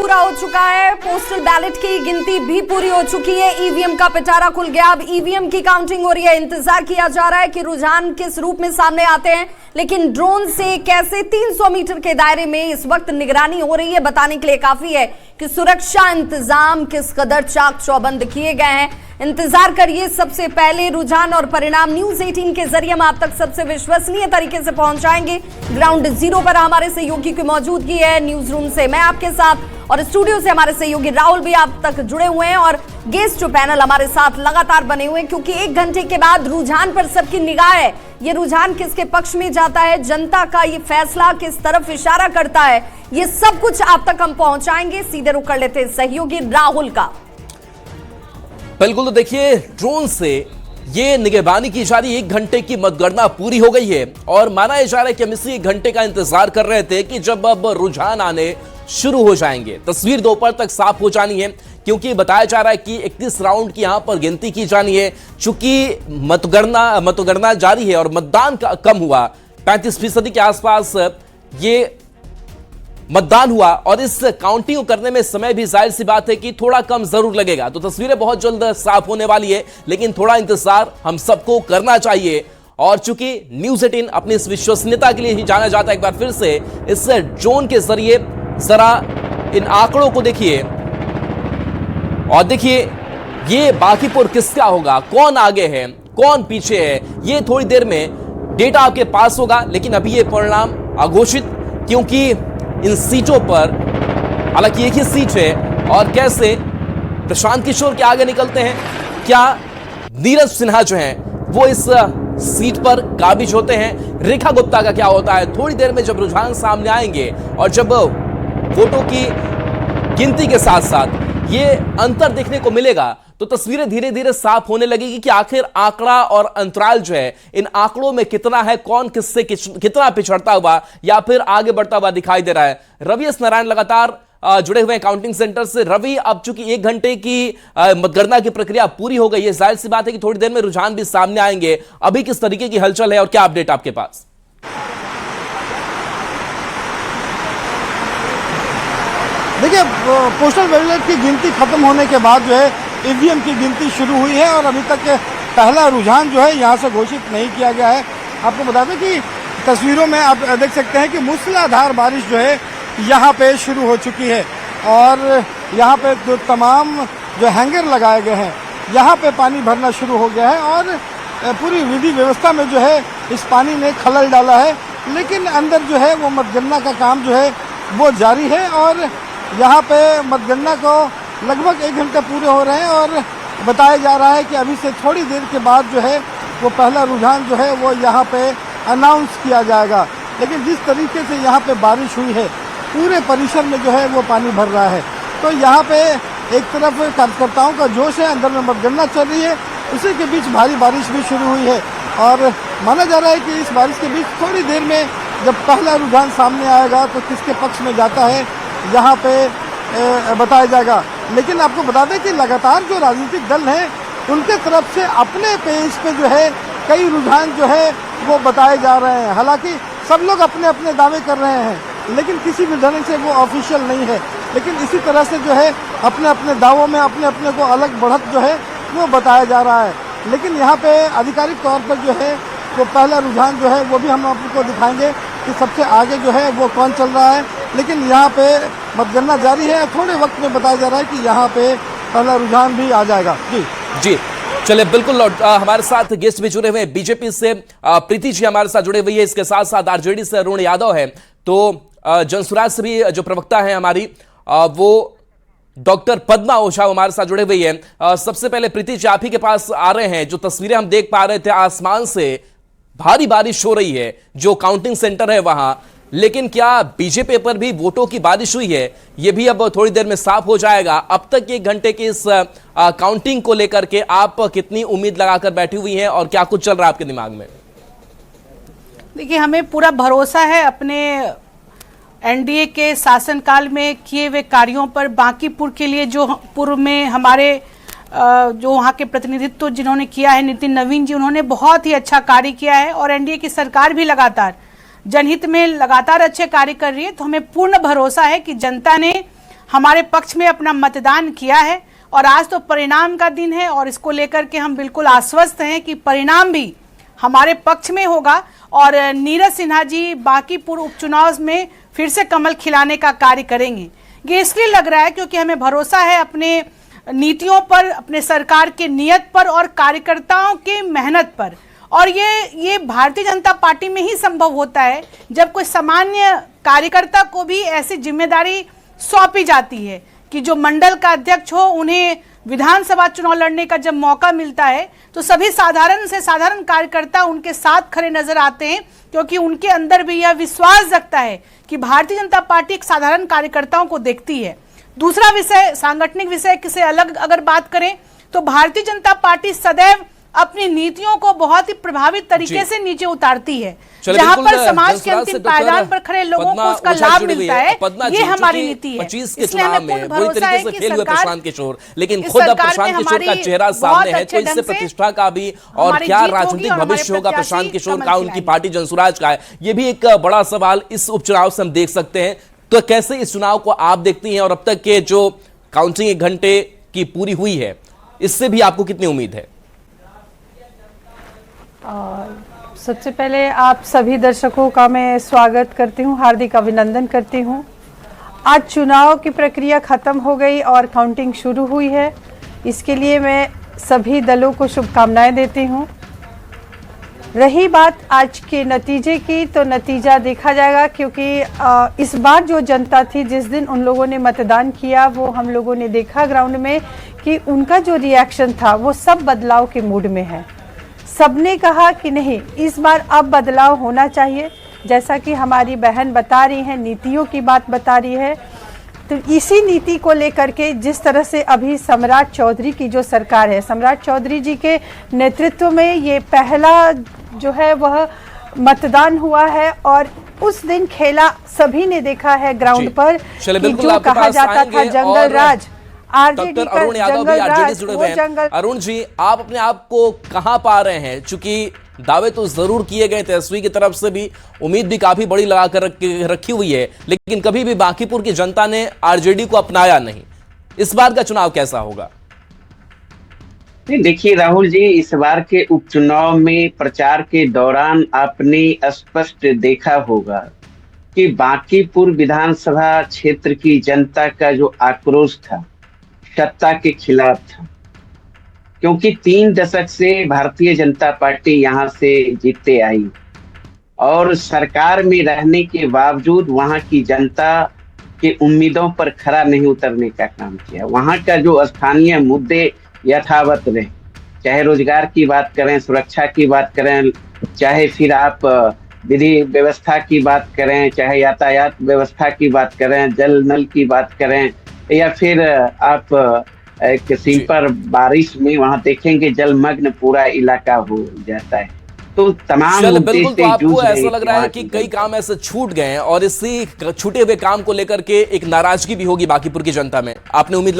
पूरा हो चुका है, पोस्टल बैलेट की गिनती भी पूरी हो चुकी है, ईवीएम का पिटारा खुल गया। अब ईवीएम की काउंटिंग हो रही है। इंतजार किया जा रहा है कि रुझान किस रूप में सामने आते हैं, लेकिन ड्रोन से कैसे 300 मीटर के दायरे में इस वक्त निगरानी हो रही है बताने के लिए काफी है कि सुरक्षा इंतजाम किस कदर चाक चौबंद किए गए हैं। इंतजार करिए, सबसे पहले रुझान और परिणाम न्यूज 18 के जरिए हम आप तक सबसे विश्वसनीय तरीके से पहुंचाएंगे। ग्राउंड जीरो पर हमारे सहयोगी की मौजूदगी है, न्यूज रूम से मैं आपके साथ और स्टूडियो से हमारे सहयोगी राहुल भी आप तक जुड़े हुए हैं और गेस्ट पैनल हमारे साथ लगातार बने हुए हैं, क्योंकि 1 घंटे के बाद रुझान पर सबकी निगाह है। ये रुझान किसके पक्ष में जाता है, जनता का ये फैसला किस तरफ इशारा करता है, ये सब कुछ आप तक हम पहुंचाएंगे। सीधे रुक कर लेते हैं सहयोगी राहुल का। बिल्कुल, तो देखिए ड्रोन से ये निगरानी की जा रही, 1 घंटे की मतगणना पूरी हो गई है और माना जा रहा है कि हम इसी 1 घंटे का इंतजार कर रहे थे कि जब अब रुझान आने शुरू हो जाएंगे। तस्वीर दोपहर तक साफ हो जानी है, क्योंकि बताया जा रहा है कि 31 राउंड की यहां पर गिनती की जानी है। चूंकि मतगणना जारी है और मतदान कम हुआ, 35% के आसपास ये मतदान हुआ और इस काउंटिंग करने में समय भी जाहिर सी बात है कि थोड़ा कम जरूर लगेगा। तो तस्वीरें बहुत जल्द साफ होने वाली है, लेकिन थोड़ा इंतजार हम सबको करना चाहिए। और चूंकि न्यूज 18 अपनी इस विश्वसनीयता के लिए ही जाना जाता है, एक बार फिर से इस ड्रोन के जरिए जरा इन आंकड़ों को देखिए और देखिए ये बांकीपुर किसका होगा, कौन आगे है कौन पीछे है, ये थोड़ी देर में डेटा आपके पास होगा। लेकिन अभी ये परिणाम अघोषित, क्योंकि इन सीटों पर हालांकि एक ही सीट है और कैसे प्रशांत किशोर के आगे निकलते हैं, क्या नीरज सिन्हा जो हैं वो इस सीट पर काबिज होते हैं, रेखा गुप्ता का क्या होता है। थोड़ी देर में जब रुझान सामने आएंगे और जब वोटों की गिनती के साथ साथ ये अंतर देखने को मिलेगा, तो तस्वीरें धीरे धीरे साफ होने लगेगी कि आखिर आंकड़ा और अंतराल जो है इन आंकड़ों में कितना है, कौन किससे कितना पिछड़ता हुआ या फिर आगे बढ़ता हुआ दिखाई दे रहा है। रवि एस नारायण लगातार जुड़े हुए हैं काउंटिंग सेंटर से। रवि, अब चूंकि 1 घंटे की मतगणना की प्रक्रिया पूरी हो गई है, जाहिर सी बात है कि थोड़ी देर में रुझान भी सामने आएंगे। अभी किस तरीके की हलचल है और क्या अपडेट आपके पास? देखिए, पोस्टल बैलेट की गिनती खत्म होने के बाद जो है ईवीएम की गिनती शुरू हुई है और अभी तक पहला रुझान जो है यहाँ से घोषित नहीं किया गया है। आपको बता दें कि तस्वीरों में आप देख सकते हैं कि मूसलाधार बारिश जो है यहाँ पे शुरू हो चुकी है और यहाँ पे जो तमाम जो हैंगर लगाए गए हैं यहाँ पे पानी भरना शुरू हो गया है और पूरी विधि व्यवस्था में जो है इस पानी ने खलल डाला है। लेकिन अंदर जो है वो मतगणना का काम जो है वो जारी है और यहाँ पे मतगणना को लगभग 1 घंटा पूरे हो रहे हैं और बताया जा रहा है कि अभी से थोड़ी देर के बाद जो है वो पहला रुझान जो है वो यहाँ पे अनाउंस किया जाएगा। लेकिन जिस तरीके से यहाँ पे बारिश हुई है, पूरे परिसर में जो है वो पानी भर रहा है, तो यहाँ पे एक तरफ कार्यकर्ताओं का जोश है, अंदर में मतगणना चल रही है, उसी के बीच भारी बारिश भी शुरू हुई है और माना जा रहा है कि इस बारिश के बीच थोड़ी देर में जब पहला रुझान सामने आएगा तो किसके पक्ष में जाता है यहाँ पे बताया जाएगा। लेकिन आपको बता दें कि लगातार जो राजनीतिक दल हैं उनके तरफ से अपने पेज पे जो है कई रुझान जो है वो बताए जा रहे हैं। हालांकि सब लोग अपने अपने दावे कर रहे हैं, लेकिन किसी भी ढंग से वो ऑफिशियल नहीं है। लेकिन इसी तरह से जो है अपने अपने दावों में अपने अपने को अलग बढ़त जो है वो बताया जा रहा है। लेकिन यहाँ पे आधिकारिक तौर पर जो है वो पहला रुझान जो है वो भी हम आपको दिखाएंगे कि सबसे आगे जो है वो कौन चल रहा है। लेकिन यहाँ पे मतगणना जारी है, थोड़े वक्त में बताया जा रहा है कि यहाँ पे पहला रुझान भी आ जाएगा। जी चलिए, बिल्कुल हमारे साथ गेस्ट भी जुड़े हुए हैं। बीजेपी से प्रीति जी हमारे साथ जुड़े हुई है, इसके साथ साथ आरजेडी से अरुण यादव है, तो जनसुराज से भी जो प्रवक्ता है हमारी वो डॉक्टर पद्मा ओझा हमारे साथ जुड़े हुए हैं। सबसे पहले प्रीति जी आप ही के पास आ रहे हैं। जो तस्वीरें हम देख पा रहे थे, आसमान से भारी बारिश हो रही है जो काउंटिंग सेंटर है वहां, लेकिन क्या बीजेपी पर भी वोटों की बारिश हुई है, यह भी अब थोड़ी देर में साफ हो जाएगा। अब तक 1 घंटे की इस काउंटिंग को लेकर के आप कितनी उम्मीद लगाकर बैठी हुई हैं और क्या कुछ चल रहा है आपके दिमाग में? देखिए, हमें पूरा भरोसा है अपने एनडीए के शासनकाल में किए हुए कार्यों पर। बांकीपुर के लिए जो पूर्व में हमारे जो वहाँ के प्रतिनिधित्व जिन्होंने किया है, नितिन नवीन जी, उन्होंने बहुत ही अच्छा कार्य किया है और एनडीए की सरकार भी लगातार जनहित में लगातार अच्छे कार्य कर रही है। तो हमें पूर्ण भरोसा है कि जनता ने हमारे पक्ष में अपना मतदान किया है और आज तो परिणाम का दिन है और इसको लेकर के हम बिल्कुल आश्वस्त हैं कि परिणाम भी हमारे पक्ष में होगा और नीरज सिन्हा जी बांकीपुर उपचुनाव में फिर से कमल खिलाने का कार्य करेंगे। ये इसलिए लग रहा है क्योंकि हमें भरोसा है अपने नीतियों पर, अपने सरकार के नियत पर और कार्यकर्ताओं के मेहनत पर। और ये भारतीय जनता पार्टी में ही संभव होता है जब कोई सामान्य कार्यकर्ता को भी ऐसी जिम्मेदारी सौंपी जाती है कि जो मंडल का अध्यक्ष हो, उन्हें विधानसभा चुनाव लड़ने का जब मौका मिलता है तो सभी साधारण से साधारण कार्यकर्ता उनके साथ खड़े नजर आते हैं, क्योंकि उनके अंदर भी यह विश्वास जगता है कि भारतीय जनता पार्टी एक साधारण कार्यकर्ताओं को देखती है। दूसरा विषय, सांगठनिक विषय से अलग अगर बात करें तो भारतीय जनता पार्टी सदैव अपनी नीतियों को बहुत ही प्रभावित तरीके से नीचे उतारती है, जहां पर समाज के अंतिम पायदान पर खड़े लोगों को उसका लाभ मिलता है। ये हमारी नीति है। 25 के चुनाव में बुरी तरीके से फेल हुए प्रशांत किशोर, लेकिन खुद अब प्रशांत किशोर का चेहरा सामने है, तो इससे प्रतिष्ठा का भी और क्या राजनीतिक भविष्य होगा प्रशांत किशोर का, उनकी पार्टी जनसुराज का है, ये भी एक बड़ा सवाल इस उपचुनाव से हम देख सकते हैं। तो कैसे इस चुनाव को आप देखती हैं और अब तक के जो काउंटिंग 1 घंटे की पूरी हुई है, इससे भी आपको कितनी उम्मीद है? सबसे पहले आप सभी दर्शकों का मैं स्वागत करती हूं, हार्दिक अभिनंदन करती हूं। आज चुनाव की प्रक्रिया खत्म हो गई और काउंटिंग शुरू हुई है, इसके लिए मैं सभी दलों को शुभकामनाएं देती हूं। रही बात आज के नतीजे की, तो नतीजा देखा जाएगा, क्योंकि इस बार जो जनता थी, जिस दिन उन लोगों ने मतदान किया, वो हम लोगों ने देखा ग्राउंड में कि उनका जो रिएक्शन था वो सब बदलाव के मूड में है। सबने कहा कि नहीं, इस बार अब बदलाव होना चाहिए, जैसा कि हमारी बहन बता रही हैं, नीतियों की बात बता रही है। तो इसी नीति को लेकर के जिस तरह से अभी सम्राट चौधरी की जो सरकार है, सम्राट चौधरी जी के नेतृत्व में ये पहला जो है वह मतदान हुआ है और उस दिन खेला सभी ने देखा है ग्राउंड पर कि जो कहा जाता था जंगल राज, डॉक्टर अरुण यादव भी आरजेडी से जुड़े हुए हैं। अरुण जी, आप अपने आप को कहां पा रहे हैं? चूंकि दावे तो जरूर किए गए, तेजस्वी की तरफ से भी उम्मीद भी काफी बड़ी लगा कर रखी हुई है, लेकिन कभी भी बांकीपुर की जनता ने आरजेडी को अपनाया नहीं। इस बार का चुनाव कैसा होगा? देखिए राहुल जी, इस बार के उपचुनाव में प्रचार के दौरान आपने स्पष्ट देखा होगा कि बांकीपुर विधानसभा क्षेत्र की जनता का जो आक्रोश था सत्ता के खिलाफ था, क्योंकि 3 दशक से भारतीय जनता पार्टी यहां से जीतते आई और सरकार में रहने के बावजूद वहां की जनता के उम्मीदों पर खरा नहीं उतरने का काम किया। वहां का जो स्थानीय मुद्दे यथावत रहे, चाहे रोजगार की बात करें, सुरक्षा की बात करें, चाहे फिर आप विधि व्यवस्था की बात करें, चाहे यातायात व्यवस्था की बात करें, जल नल की बात करें, या फिर आप किसी पर बारिश में वहां देखेंगे जलमग्न पूरा इलाका हो जाता है। तो तमाम बिल्कुल, तो आपको ऐसा लग रहा है कि कई काम ऐसे छूट गए हैं और इसी छूटे हुए काम को लेकर के एक नाराजगी भी होगी बांकीपुर की जनता में, आपने उम्मीद लगा